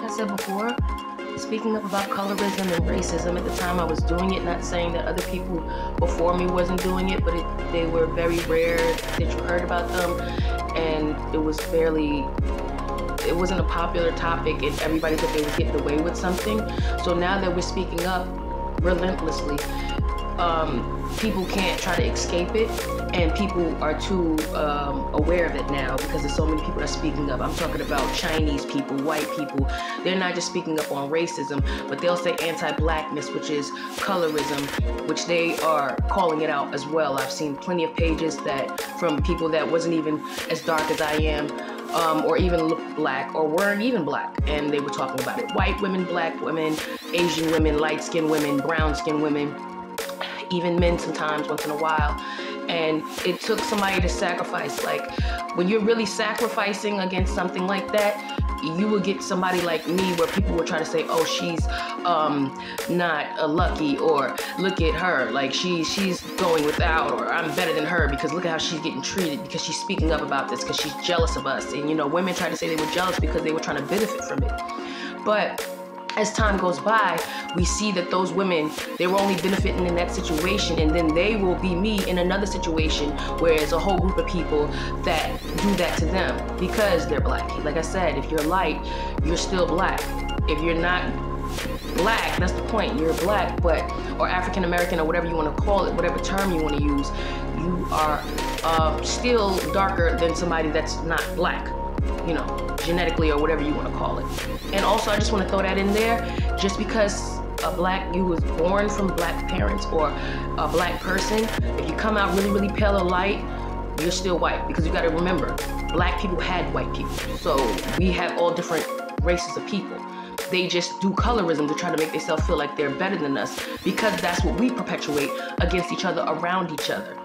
I said before, speaking up about colorism and racism, at the time I was doing it, not saying that other people before me wasn't doing it, but they were very rare that you heard about them, and it wasn't a popular topic, and everybody thought they were getting away with something. So now that we're speaking up relentlessly, people can't try to escape it, and people are too aware of it now because there's so many people that are speaking up. I'm talking about Chinese people, white people. They're not just speaking up on racism, but they'll say anti-blackness, which is colorism, which they are calling it out as well. I've seen plenty of pages that from people that wasn't even as dark as I am, or even looked black or weren't even black, and they were talking about it. White women, black women, Asian women, light-skinned women, brown-skinned women, even men sometimes once in a while. And it took somebody to sacrifice. Like, when you're really sacrificing against something like that, you will get somebody like me where people will try to say, oh, she's not lucky, or look at her, like she's going without, or I'm better than her because look at how she's getting treated because she's speaking up about this, because she's jealous of us. And women try to say they were jealous because they were trying to benefit from it. But as time goes by, we see that those women, they were only benefiting in that situation, and then they will be me in another situation where it's a whole group of people that do that to them because they're black. Like I said, if you're light, you're still black. If you're not black, that's the point, you're black, or African American, or whatever you want to call it, whatever term you want to use, you are still darker than somebody that's not black, genetically, or whatever you want to call it. And also, I just want to throw that in there, just because you was born from black parents or a black person, if you come out really, really pale or light, you're still white, because you got to remember, black people had white people. So we have all different races of people. They just do colorism to try to make themselves feel like they're better than us, because that's what we perpetuate against each other, around each other.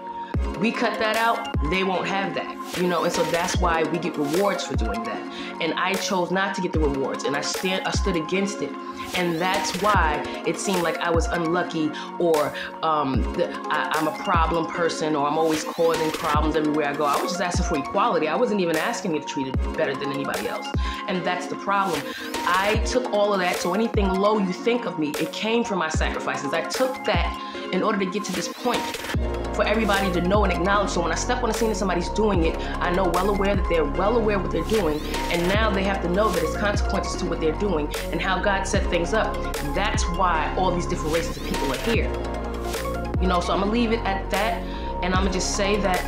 We cut that out, they won't have that, and so that's why we get rewards for doing that. And I chose not to get the rewards, and I stood against it. And that's why it seemed like I was unlucky, or I'm a problem person, or I'm always causing problems everywhere I go. I was just asking for equality. I wasn't even asking to be treated better than anybody else. And that's the problem. I took all of that, so anything low you think of me, it came from my sacrifices. I took that in order to get to this point, for everybody to know and acknowledge. So when I step on the scene and somebody's doing it, I know well aware that they're well aware what they're doing, and now they have to know that it's consequences to what they're doing and how God set things up. That's why all these different races of people are here. So I'm gonna leave it at that, and I'm gonna just say that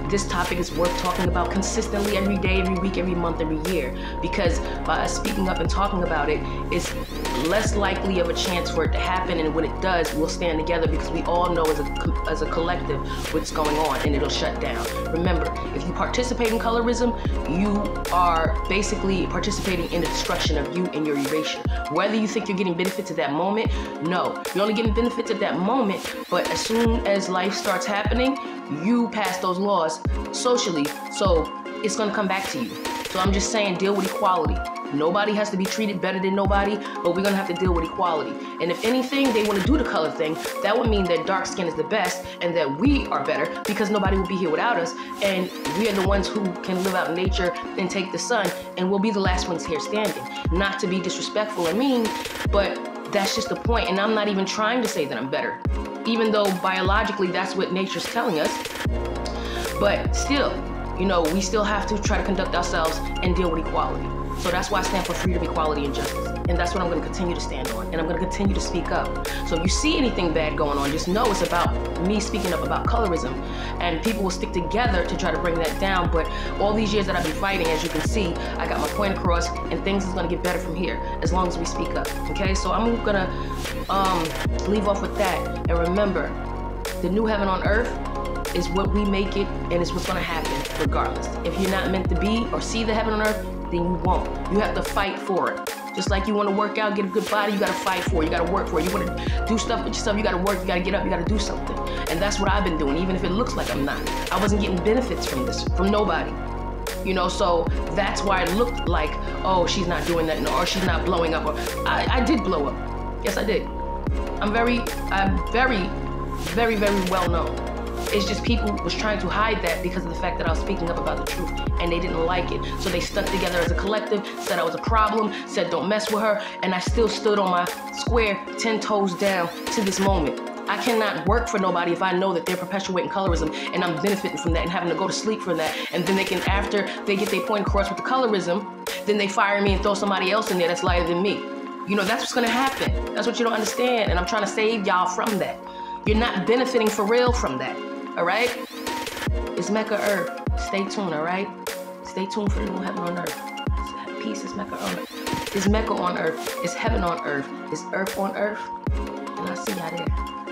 this topic is worth talking about consistently, every day, every week, every month, every year, because by us speaking up and talking about it, it's less likely of a chance for it to happen, and when it does, we'll stand together, because we all know as a collective what's going on, and it'll shut down. Remember, if you participate in colorism, you are basically participating in the destruction of you and your erasure. Whether you think you're getting benefits at that moment, no. You're only getting benefits at that moment, but as soon as life starts happening, you pass those laws socially, so it's gonna come back to you. So I'm just saying, deal with equality. Nobody has to be treated better than nobody, but we're gonna have to deal with equality. And if anything, they wanna do the color thing, that would mean that dark skin is the best and that we are better, because nobody will be here without us, and we are the ones who can live out in nature and take the sun, and we'll be the last ones here standing. Not to be disrespectful or mean, but that's just the point. And I'm not even trying to say that I'm better, even though biologically that's what nature's telling us. But still, we still have to try to conduct ourselves and deal with equality. So that's why I stand for freedom, equality, and justice. And that's what I'm going to continue to stand on. And I'm going to continue to speak up. So if you see anything bad going on, just know it's about me speaking up about colorism. And people will stick together to try to bring that down. But all these years that I've been fighting, as you can see, I got my point across, and things is going to get better from here as long as we speak up. Okay, so I'm going to leave off with that. And remember, the new heaven on earth is what we make it, and it's what's going to happen regardless. If you're not meant to be or see the heaven on earth, then you won't. You have to fight for it. Just like you want to work out, get a good body, you got to fight for it. You got to work for it. You want to do stuff with yourself, you got to work, you got to get up, you got to do something. And that's what I've been doing, even if it looks like I'm not. I wasn't getting benefits from this, from nobody. So that's why it looked like, oh, she's not doing that, or she's not blowing up. Or I did blow up. Yes, I did. I'm very, very, very well known. It's just people was trying to hide that because of the fact that I was speaking up about the truth, and they didn't like it. So they stuck together as a collective, said I was a problem, said don't mess with her, and I still stood on my square 10 toes down to this moment. I cannot work for nobody if I know that they're perpetuating colorism and I'm benefiting from that and having to go to sleep for that. And then they can, after they get their point across with the colorism, then they fire me and throw somebody else in there that's lighter than me. You know, that's what's gonna happen. That's what you don't understand. And I'm trying to save y'all from that. You're not benefiting for real from that, all right? It's Mecca Earth. Stay tuned, all right? Stay tuned for the new heaven on earth. Peace is Mecca on earth. It's Mecca on earth. It's heaven on earth. It's earth on earth. And I'll see y'all there.